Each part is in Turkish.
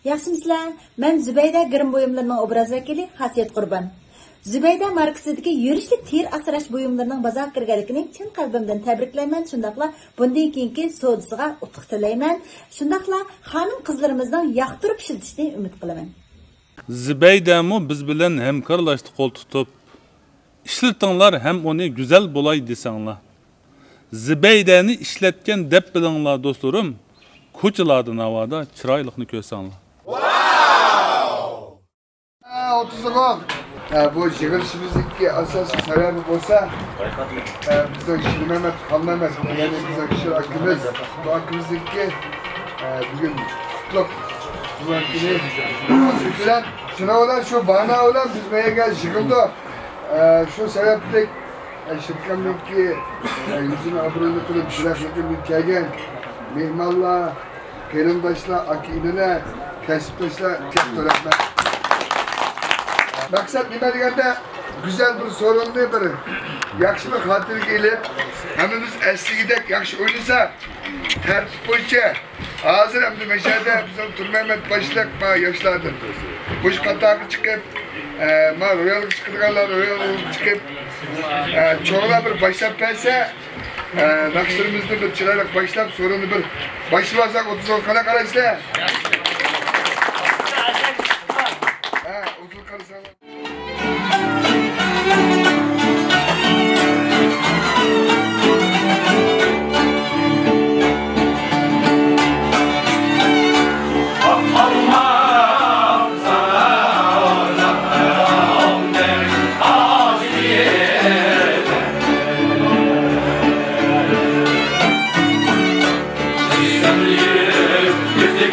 Yaxşımısızlar? Men Zübeyde Gırım buyumlarının obraz vekili Hasiyet Qurban. Zübeyde markasidagi yurishli ter asrash buyumlarining bozorga kirganligini chin qalbimdan tabriklayman. Shundaqla bundan keyingi savdosiga utuq tilayman. Shundaqla xonim qizlarimizning yoqtirib ishlatishni umid qilaman. Zübeyde'mu biz bilan hamkorlashdi qo'l tutib. İşletinglar hem onu güzel bo'lay desanglar. Zübeyde'ni ishlatgan deb bilinglar do'stlarim. Ko'chalarda navoda chiroyliqni ko'rsanglar. Wow! 30 gol. Bu yig'ilishimizdagi asosiy sababi bo'lsa, bizning Mehmet Xonmehmet, ya'ni bizning kishir akimiz, bu akimizdagi bugun qutlug' bilan shunavlar shu bana bilan biz bu yerga yig'ildik. Şu sebeplik şirketimizdeki yüzünü abroylu kılıp şirketimizdeki kelgen mehmanlar, kerimdaşlar, akidine, kesiptaşlar çok töretmek. Maksat nima deganda güzel bir sorunlu bir yaxshi bir xotir kelib, hammamiz asligidek yaxshi o'ynasa, tartib bo'yicha hozir hamda mashada bizning Turmahmet boshliq va yoshlardir. Bosh qatorga chiqib, ma royal chiqadiganlar royal chiqib, cho'g'lar bir boshlab kelsa, naqshlarimizni bir chiroyli boshlab, sorunni bir boshlab olsak 30 yil qana qarasizlar. Uzun qarasanglar. Yüzü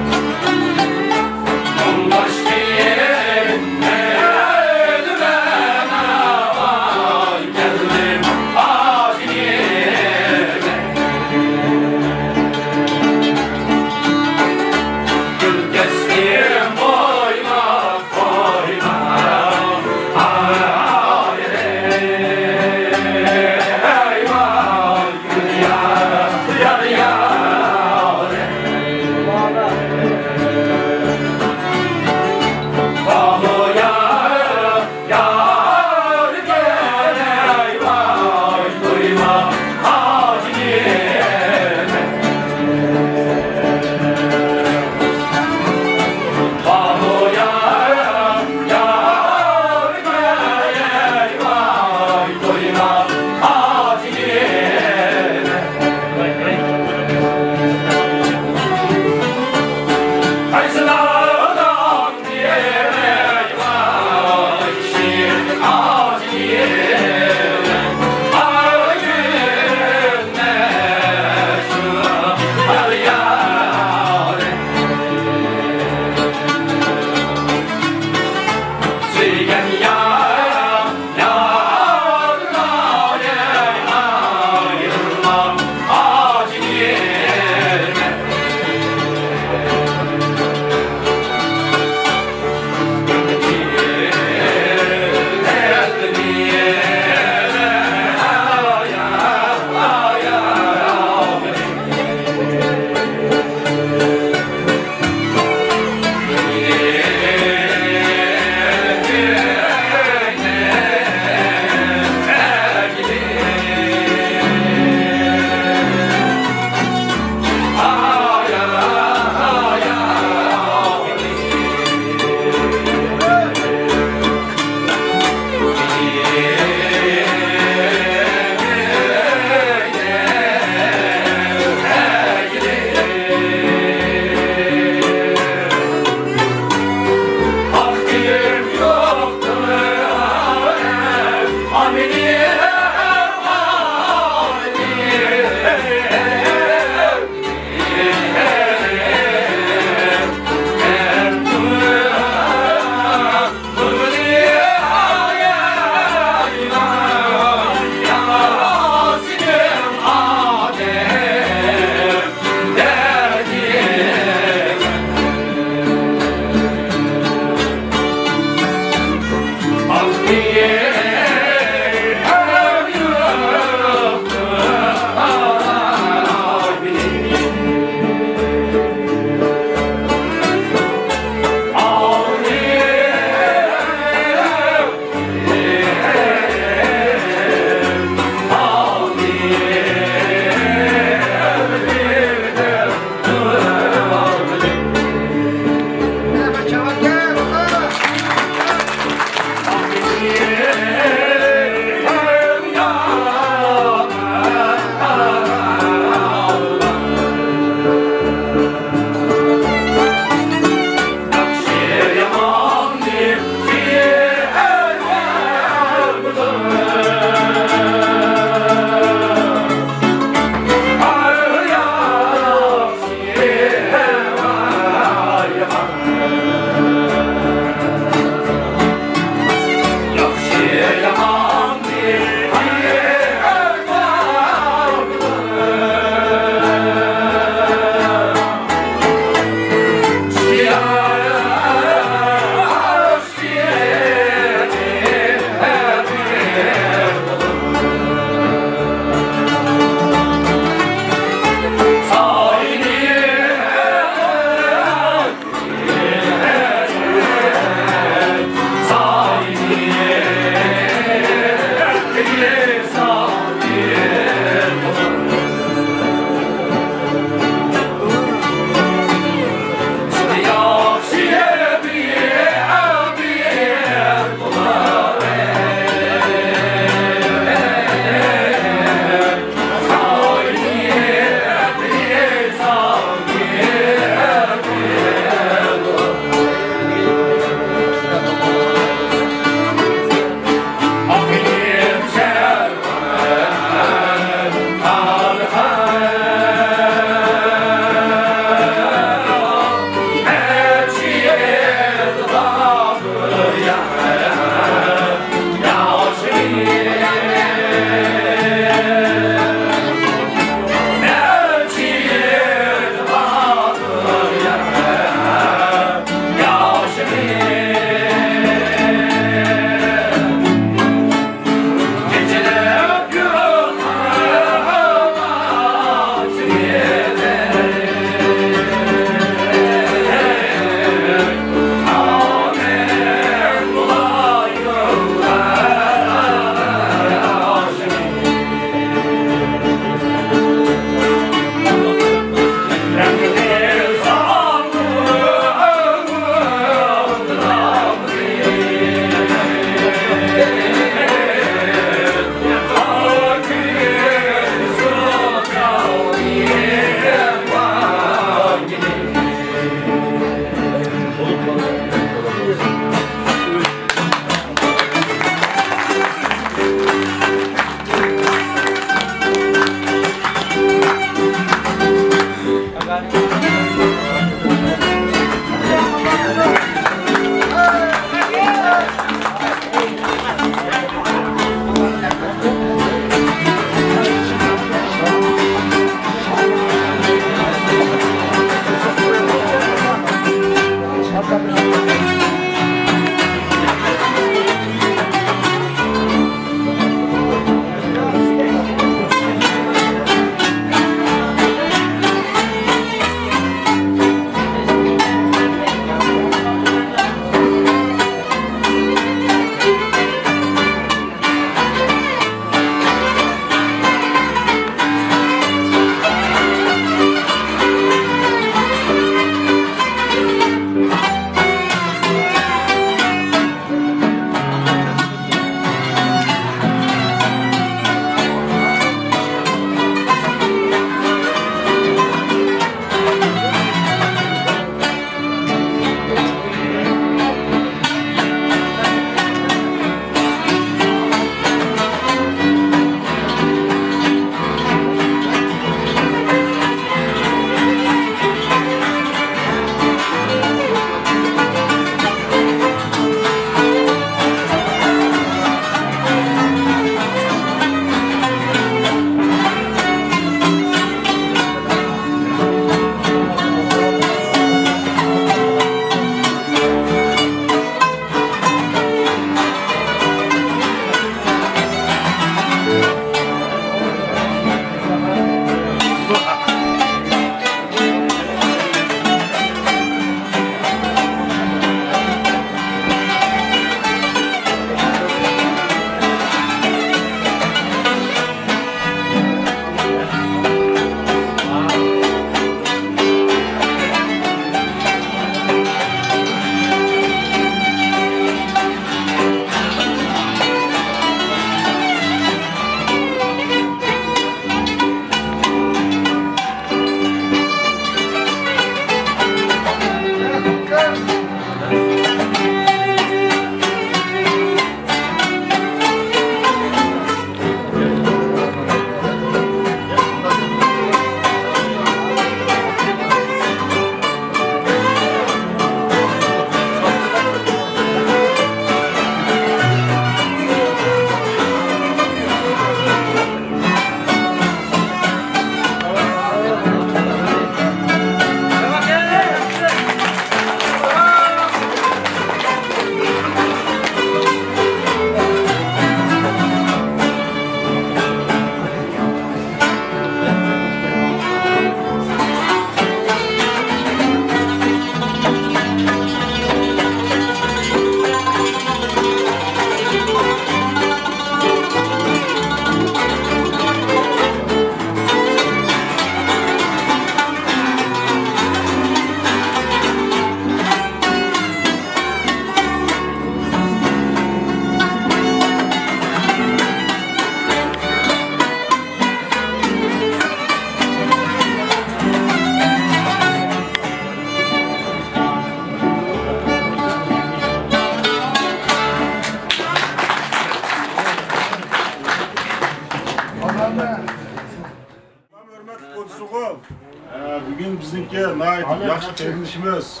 Bugün bizimki yaxshi qeynishimiz,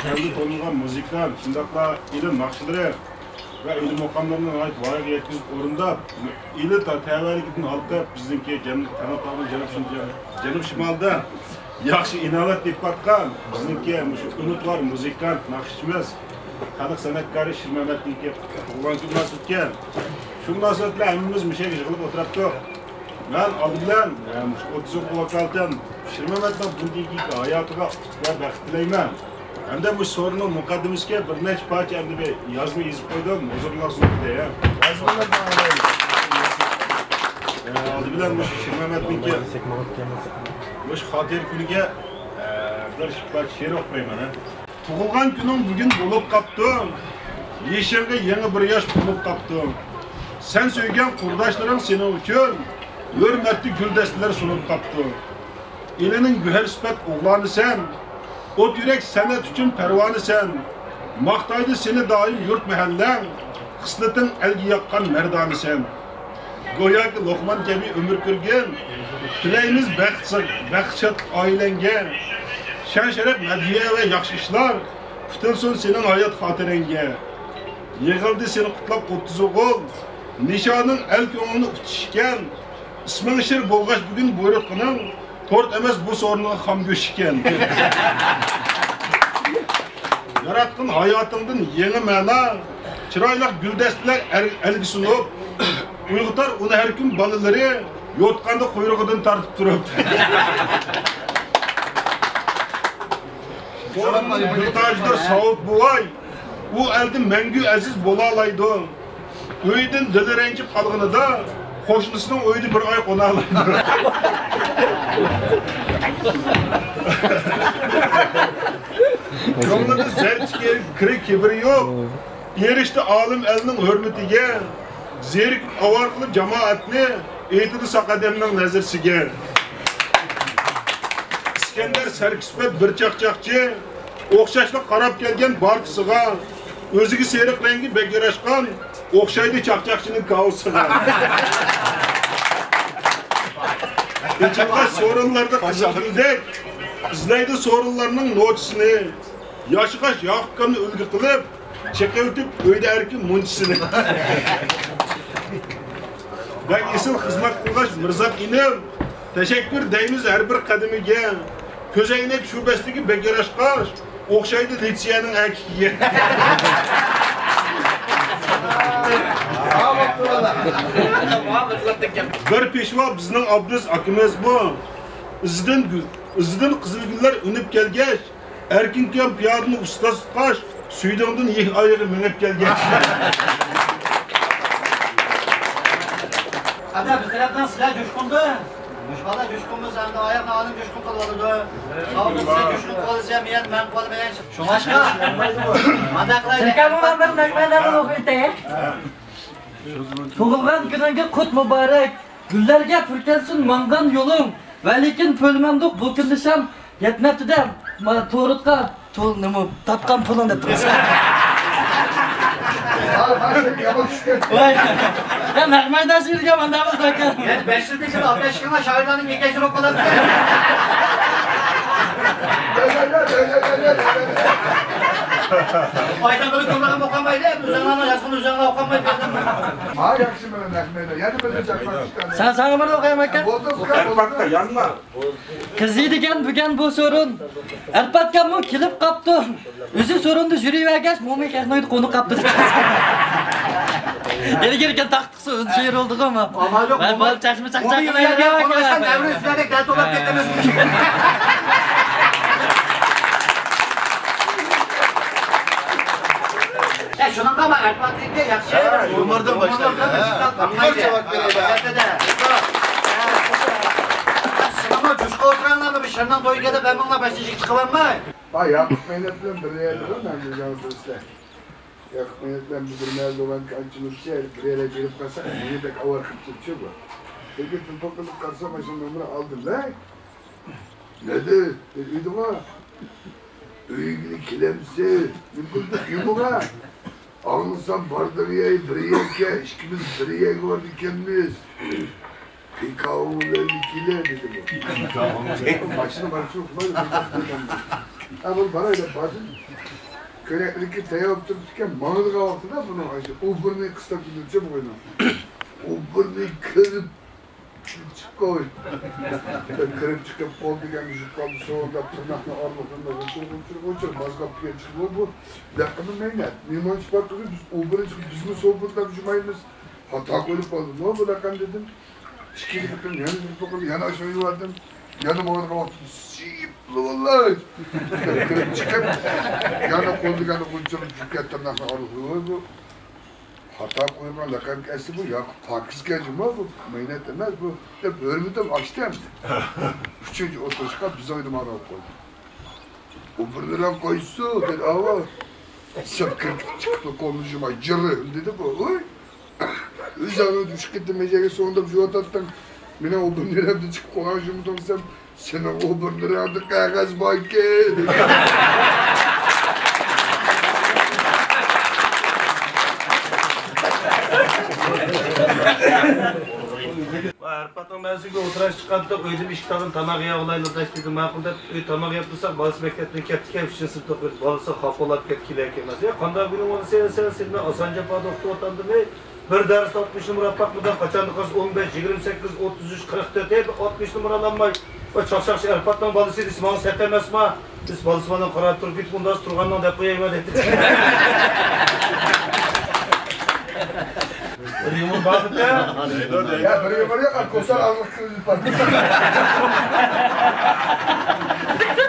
kendi tanınan müzikler, şundakla ilim nakşileri ve ilim okamlarının ait varık yetkizip orundap, ili da tevelikini alıp bizimki kanatlarının Cenub Şimal'da yaxshi inalat deb batkan, bizimki unutlar müzikant, nakşişimiz, kanık sanatkari Şirmemet'inki tuğulan günler sütken. Şu münasebetler hemimiz bir şey yığılıp oturaptık. Ben adı bilen 30 vokaldan Şirmemet'ten bundaki hayatıga ve bəxt dileymen. Hem de bu sorunun mukaddimizke bir neç parça hem de bir yazma yazıp koydum. Huzurlar soğukta ya. Adı bilen bu Şirmemet'inki bu hatir günüge bir parça şiir okuyayım ana. Tuğulgan günüm bugün bulup kaptım. Yeşilge yeni bir yaş bulup kaptım. Sen söyleyen kurdaşların senin için hürmetli güldestiler sunup kaptı. İlinin güher süpet oğlanı sen, ot yürek senet için pervanı sen. Maktaydı seni daim yurt mehallen, kısletin elgi yakkan merdanı sen. Goya ki Lokman gibi ömür kürgen, dileyimiz bəxşat ailenge. Şen şeref medhiye ve yaxşı işler, tutulsun senin hayat hatirenge. Yığıldı seni kutlap 30 oğul, nişanın el köngünü ütüşken, İsmin şir bolgaç bugün buyrukının, tort emez bu sorunun ham göşiken. yaratqın hayatımdan yeni ma'na, chiroyli guldastlar elgi sunib, Uyg'urlar uni har kun bolalari yotqanda quyruğidan tartib turibdi. Yurtajda Savut buvay, u eldi mangu aziz bo'la oladi. Uydan dili ranjib qolganida qo'shnisining uyida bir oy qona oladi. Ko'nglida zarchki kiri kibri yo'q. Erishdi olim elning hurmatiga, zerik avar qilib jamoatni aytdi saqadamning nazarsiga. İskender Sarkisbet bir çaqchaqchi, o'xshashli qarab kelgan barkisiga, o'ziga seriq rangi begarashgan, o'xshaydi chaqchaqchining kavsiga. Keçinlar sorunlarda qizildek, izlaydi sorunlarning notçisini, yaşıqaş yaqkanni ulgi qilib, chaqavtib uyda erkin munchisini. Ben esil xizmat qilgash Mirzaq inim, teşekkür deymiz her bir qadimiga. Ko'zoynak şubesidagi begarashqash, o'xshaydi litsiyaning akiga. Bir peshvo bizning Abduz akamiz bu. Izidan qizilgullar unib kelgach, erkin kam piyodani usta tutqash, suydingdan yeh oyog'i minib kelgach. Ada bizlardan sizlar jo'shqinda. Boshqalar jo'shqinmiz, endi oyoqni olib jo'shqin qiladi. Savdo siz jo'shqin qilish jamiyat men qolmagan. Shunga madaqlaydi. Sekamlardan naqmalarni o'qiydi. Tug'ilgan kuningga qut muborak. Gullarga purkansin mangan yo'lim. Va lekin pulmamdiq bu kunlisham yetmabdi-da. Men to'riqqa to'l nima topgan pulim deb turibsan. Ya naqmaydan sirga manda bo'lgan. Men 5 yilda 15 kunga shoirlarning yekajini o'qiladi. Aydan bir kunlarga o'qimaydi, o'zinglarni yazgan o'zinglar o'qimaydi. Ha yaxshi mana naqmaydi. Yana bir chaqmoq chiqqan. Sen sana bir o'qiyman aka. Erpakta yanma. Qiziydigan bugun bu sorun. Erpatganmi kelib qapti. O'zi sorunni yuravergach, mo'min qahnoyni qo'nib qapti. Yerga taqtiqsi o'zi she'r oldi-ku ama. Amal yo'q. Ben bol chaqma chaqchaqlar Qo'lashdan davr üstüne gel to'lab ketamiz. Shunaqa mı? Erpatlikda yaxshi. Umurdan boshlaydi. Qancha vaqt beradi? Sinema jo'shqa o'tiranlarmi? Bir shirdan to'ygada ben bunga başlayacak chiqamanmi? Ha Yakup Mehmet bilan bir yerda ben bilgan do'stlar. Yakup Mehmet bilan bir yerda olan kanchilikcha bir yere gelip kalsa niye bek avar qilib turchi bu. Peki to'qilib qalsa mana numara aldılar. Nedi? Dedi mi? Uyga kelamsi. Yumuğa. Ağlısan bardırıyayı bir yerke, ikimiz bir yer gördük kendimiz. Pikavul 52'le dedi bu. Başını okumadı. Ama bana öyle bazı köreklik teyap tuturken manıdık altında bunu açtı. O burnu kısa tutulca bu oyunu. O burnu kırıp çık koy. Kırıp çıkıp kol diken düşüp kaldı soğunda tırnakla armasında uçur mazgap diye çıkıyor bu. Dakikada neyler? Mimar çıkarttı biz o burnu çıkıp biz mi soğuklıkla düşmeyiz? Hata koyup kaldı. Ne oldu dakika dedim. Şikili gittim yana aşağıya vardım. Yanım orada baktım. Siyipli vallahi. Kırıp çıkıp yana kol diken uçur çıkıp tırnakla armasında bu. Hata koyma lakam kesti bu ya Pakistan cuma bu meynet demez bu hep hürmetim açtı hem de. Üçüncü otoşka bize oyunu mara koydu. O buradan koysu dedi ama sen çıktı konuşuma cırı dedi bu. Oy. Üzerine düşük gitti meceye sonunda bir otattan bana o bunları çıkıp konuşumu tanısam sen o bunları adı kağız banki dedi. Erpat'ın mevzuga o'tirash chiqadi, o'zim ish kitabini tamagiga olaylik dedim. Ma'qul deb, tamaga yaptırsak bazı mektepten ketken üçün sınıfta bir balası hafolat ketkiler kelmez. Ya qanday bilim onu sen Asanca Pa'da o'qitib o'tandimi? Bir ders 60 numara pakmıdan kaçandı kız 15, 28, 33, 44 hep 60 numaralanmay O çakşakçı Erpat'tan balısıydı, İsmail sepemez mi? Biz balısmandan karar turup git bundan Turgan'dan depoya dedi. Yumur bakıp ya. Ya bir yumur yok, koşar ağırlık kırılır bak.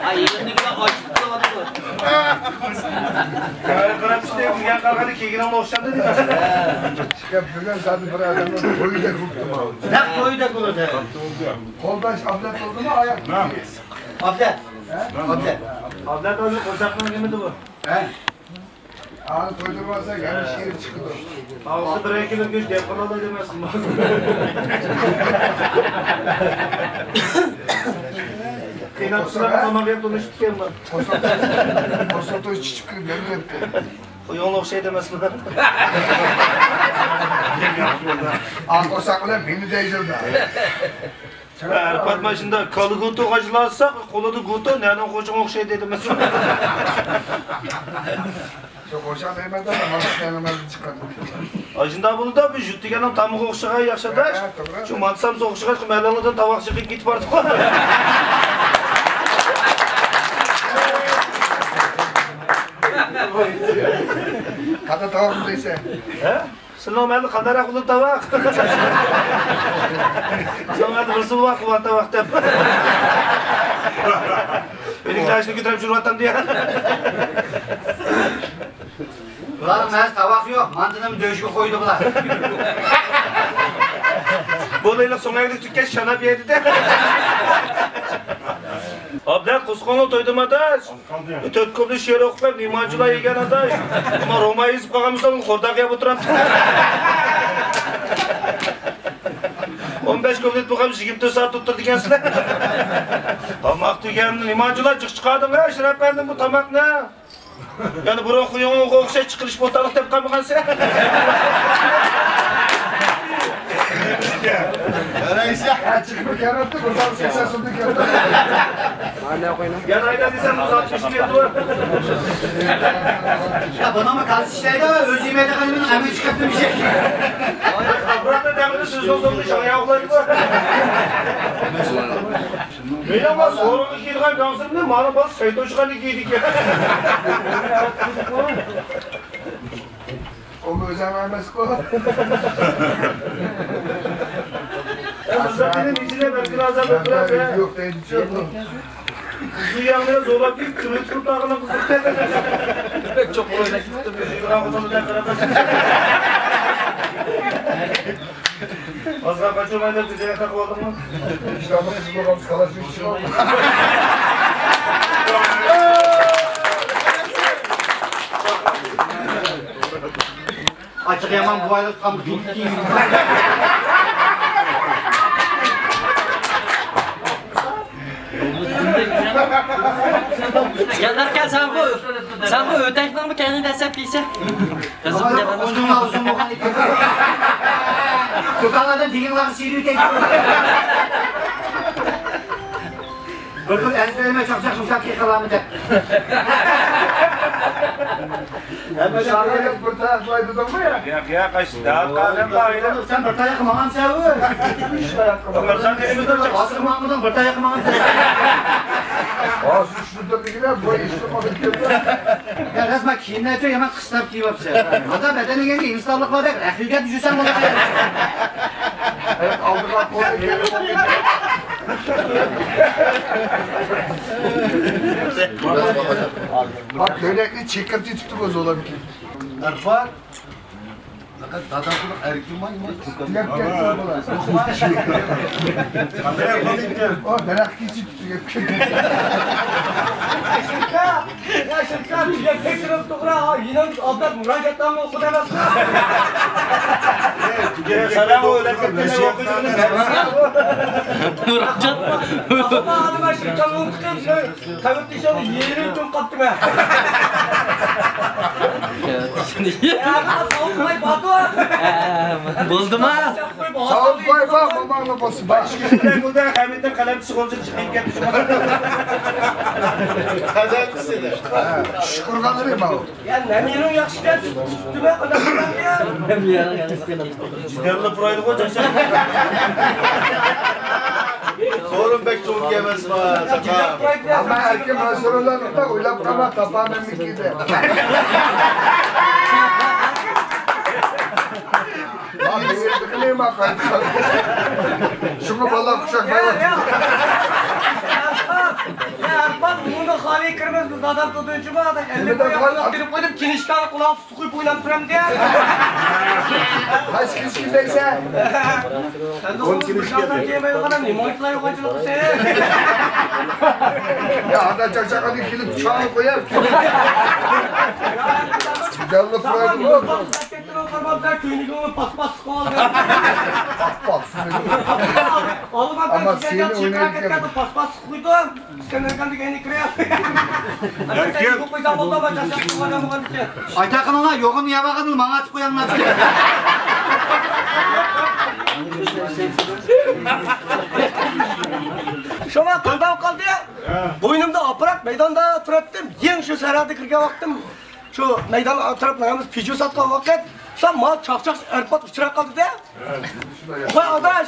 Ay yerinde bir açlıkla var mı? Karar işte yan kalkanı kegine onu hoşlandı değil mi? Çıkıp bugün zaten bir adamın koyu da kurttum abi. Ne koyu da kurdu. Koldaş ablat oldu mu ayak? Abdel. Abdel. Abdel abi ocaktan gemidi bu. He? Ağını koydurmazsa yani şiir çıkıyor. Ağzı bir ekibin güç depoda da demezsin. Kıynatsına tamam hep konuştuk ya ben. Kosotoyu çiçip kırıp yemin etti. O yolun şey demezsin ben. Ağ kosak ulan beni değdirdi. Erpat başında kalı kutu acılarsa kolu kutu nereden kocaman şey dedim. Çok hoşan değmedi ama nasıl yanılmazdı çıkardı. Acında bunu da bir juttiganın tamı kokşağa yaşadaş. Şu matsam soğukşağa şu melanlıdan tavak çıkıp git vardı. Kada tavuk değilse. He? Sılamadı kadar akıllı tavak. Sılamadı Resul var kuvan tavak tep. Benim taşını götürüp şurvatan diye. Ulan ben tavak yok. Mantının döşü koydu bunlar. Boluyla son evde tükken şana bir yedi de. Abla kuskanlı toydum adaş. Ötök köprü şiir okuyup limancılar yegen adaş. Ama Roma'yı izip kalmışsan kordakya buturam. 15 köprü bakalım 20 saat tuttu dikensin. Tamak tüken limancılar çıkardın ya şirap verdin bu tamak ne? Yani buran kuyuğun kokuşa çıkırış botalık tep kalmakan sen. Ya çıkıp yarattı, buradan 80 sonduk yarattı. Yani ayda desem 160 bin yaptılar. Ya bana mı kalsın işlerdi ama öz yemeğe de kalbinin emeği çıkarttı bir şey. Burada devamlı sözden sonra şahaya oklayıp var. Böyle ama sorunu giydiğin dansırını mağara bazı seytoşkanı giydik ya. Onu özlememez ko. Zaten içine belki azap bırak ya. Yok değil, çok. Kuzu yanmaya zorla bir kırık dağına kuzu. Çok oyuna gittim. Azra kaçırmayla düzeye takılalım mı? İşte ama kız babamız kalaşmış için oldu. Açık yaman bu ayda tam tuttu gibi. Gelirken sen bu ötekten mi kendini hesaplıysa? Kızım Ama demem. uzun uzun bu hani. Tutanlardan diğerleri sihirli tek. Bakın ezberime çakacak muşak yakalamı da. Hemen şarkıya kurtar, koydu da mı ya? Ya kaç daha kalem var ya. Sen bırta yakmaman sevi. Ömersen elimizde çak. Asıl mamudun bırta yakmaman sevi. Aa suçludur dediler, bu işlemadık dediler. Ya resmen kimlerce hemen kıstap gibi yapsa. Hatta bedene gelince insanlıkla değil, ehliye düşürsen bunu. Evet aldılar, koydu geri. Bak böylelikle çekirti tuttuk o olabilir. Erfan. Fakat dadaklık erkimay mı? Yap gel o merak için tutuyor. Ya şirkat ya pektirip tukra yine abdat müracaattan mı okudamazsın? Sana o öğretmenine okuyduğunu Müracaat mı? Ama adıma şirkat okudum. Kavut dışarı yerini çok kaptım ha. Ya ben okuyayım Batu. Buldum ha. Sağ ol koy bak babanla basın. Bak. burada Hamid'den kalem psikolojik çıkayım gelmiş. Şükür kalırım abi. Ya ne yerin yakışıklar tuttu be adamlar ya. Ciderli buraydı koca. Sorun pek çok yemez var. Ama erkek Resulullah da uylap kama kapağının mikide. Abi sıkılayım bakalım. Şunu bala kuşak var. Ya bak bunu hali kırmız biz adam tutucu mu adam elle koyup dirip koyup kinişkanı kulağım su koyup oynayıp duram diye. Kaç kişideyse. Sen de onu bıçaktan yemeyi kadar limonitla yok acılık şey. Ya hada çakçak hadi kilit bıçağını koyar. Devlet proydu mu? Sen köyünü onu paspas kovalıyor. Bak. Oğlum Ama ben seni oynayırken. paspas koydu. Sen nereden dikeni kırıyor. Sen bu koydan oldu ama çarşaf kullanamı var ki. Aytakın ona yoğun niye bakın bana açık koyanlar. Şoma kandan kaldı ya. Boynumda aparat meydanda turattım. Yen şu serhadi kırga baktım. Şu meydan atraplarımız picu satkan vakit. Sen mal çakçak erpat uçurak kaldı da. Vay adaş.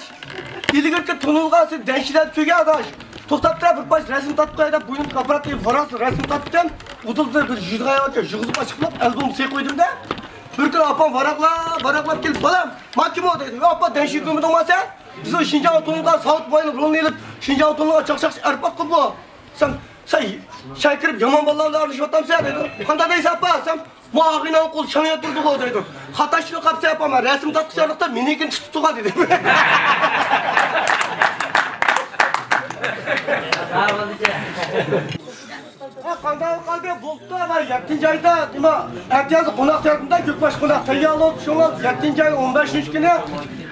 İlgirki tunulgası denşiler köge adaş. Toxtattıra bir baş resim tatlıkayda boynum aparat deyip varas resim tattım. Uduldu bir yüzgaya bakıyor. Yüzgüzüp açıklap albüm şey koydum da. Bir gün apam varaklap gelip balam. Ma kim o dedi. Apa denşi gömüdün ma sen? Biz o Şinjan otonluğa sağlık boyunu rolunu edip Şinjan otonluğa çakçak erpat kıldı. Sen çay kırıp yaman ballarla arışmatam sen dedi. Kanda deyse apa sen muağıyla kol çanıya durduk o dedi. Hata şunu kapsa yapama resim tatlıkçalıkta minikin tutuğa dedi. Kandan kaldı buldu ama 7. ayda değil mi? Ertesi konak tarafında Gökbaş konak tayyalı olup şuna 7. ay 15. günü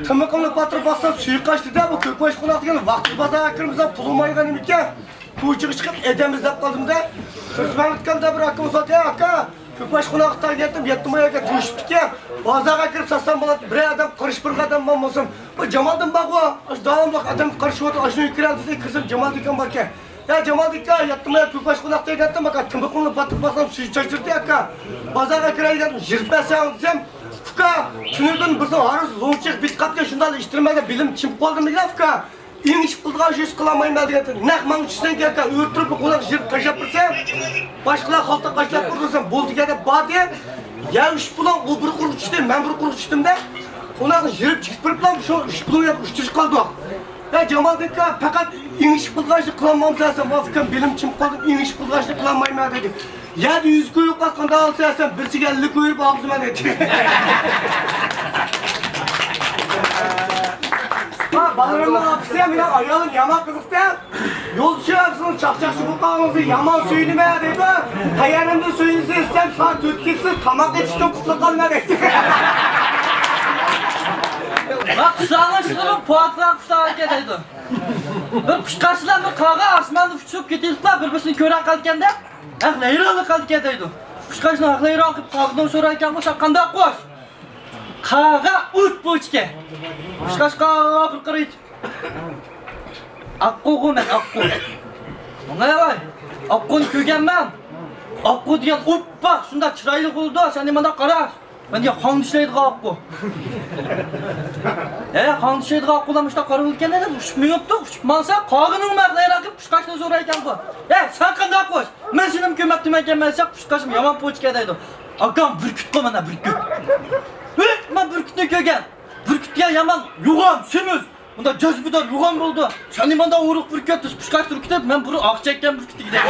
tımıkını batırıp bassam suyu kaçtı da bu Gökbaş konak degen vakti bazağa kırmızı pulmaygan imikke kuyuçuğu çıkıp edemizde kaldım da Sözmen ötkende bir akım uzatı ya akka Gökbaş konaktan geldim 7. ayga turuşup ki bazağa kırıp satsam болады bir adam karış bir adam ben olsam bu Cemal'dan bak o davamlık adam karışıp otur aşını yüküren dedi kızım Cemal diken bak ya ya Cemal dikkat yattım ya Gökbaş konakta yattım bak tımıkını batırıp bassam suyu çaştırdı ya akka bazağa kırıp yattım 25 sağ desem Fıka tünürden bir son arız zonçek bit kapya şundan iştirmede bilim çimp kaldım diye Fıka İniş kıldığı şey kılamayın ben diye nakman üçten gelken öğütürüp bir kulak jir kaşap birsem başkalar halta kaşlap kurdursam boldu geldi bağ diye ya üç bulan o bir kuruk içtim ben bir kuruk içtim de ona jirip çıkıp bir plan şu üç bulan yap üçtüş kaldı ya Cemal dikkat fakat iniş kıldığı şey kılamam zaten Fıka bilim çimp kaldım iniş kıldığı şey kılamayın ben dedi ya 100 koyup kalkanda alsaysan birisi 50 koyup ağzıma dedi Balırımın hapsiye bile ayağın yaman kızıktı. Yol çırarsınız çakçakçı bu kağınızı yaman söyleme dedi. Kayanımda suyunuzu istem saat tütkisiz tamak etişten kutlakanlar etti. Bak kuşağına çıkırım puatlar kuşlar hareket ediyor. Bir kuşkaçılar bir kağa asmanı uçup getirdiler birbirinin kören kalırken de Aklayıralı kaldık ediyor. Kuşkaçını aklayıralı akıp kaldıktan sonra kalmışsa kandak koş. Kağa ut bu içke. Kuşkaç kağa bir kırıydı. Akku men akku. Ona var. Akkun kögenmem. Akku diyen up bak şunda çıraylı oldu sen de bana karar. Ben diye kan düşeydi akku. Kan düşeydi akkulamışta karılırken ne de uçmuyordu. Uçmansa kağının mağlayıra akıp kuşkaçını zorayken bu. Sen kandak koş. Ben senin kömek tümekken melse kuşkaçım yaman poçkedeydi. Agam bürküt komana bürküt. Ben bürkütünü kögen. Bürkütüye yaman yuğan, sümüz. Bunda cözbüdar yuğan buldu. Sen imanda uğruk bürkütüz. Kuşkaç bürkütüp ben bunu akçekken bürkütü gidelim.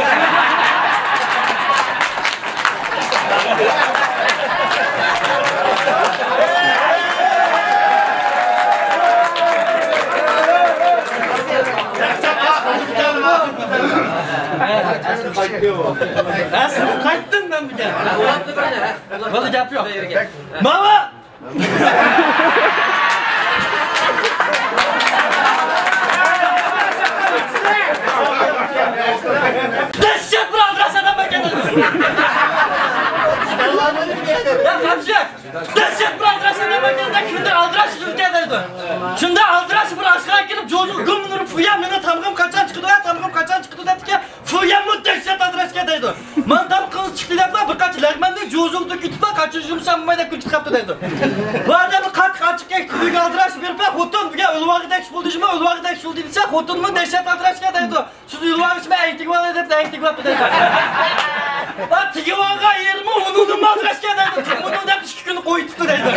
Aslında kayıttın ben bir kere. Böyle yapıyor. Mama! Dehşet bir aldrasana bakıyorsunuz. Ya kamşak! Dehşet bir aldrasana bakıyorsunuz. Şunda aldraş ülkedeydi. Şunda aldraş bir aşkına girip çocuğu gümünürüp fıyamlığına tamgım kaçan çıktı ya tamgım kaçan çıktı dedi ki fıyamlı dehşet aldraşkedeydi. Man tam kız çıktı yapma birkaç lagmende çocuğu kütüpte kaçıncım sanmayda küçük kaptı dedi. Bu adamı kat açık ekti bir aldraş bir pek hutun bir ölüvağı dekş buldu jima ölüvağı dekş buldu buldu dese, xotinni dehshat altirashga deydi. Siz uylanishma, aytib ola deb aytib olibdi deydi. Va tigib olgan yermi, uni altirashga deydi. Uni deb 2 kun qo'yibdi deydi.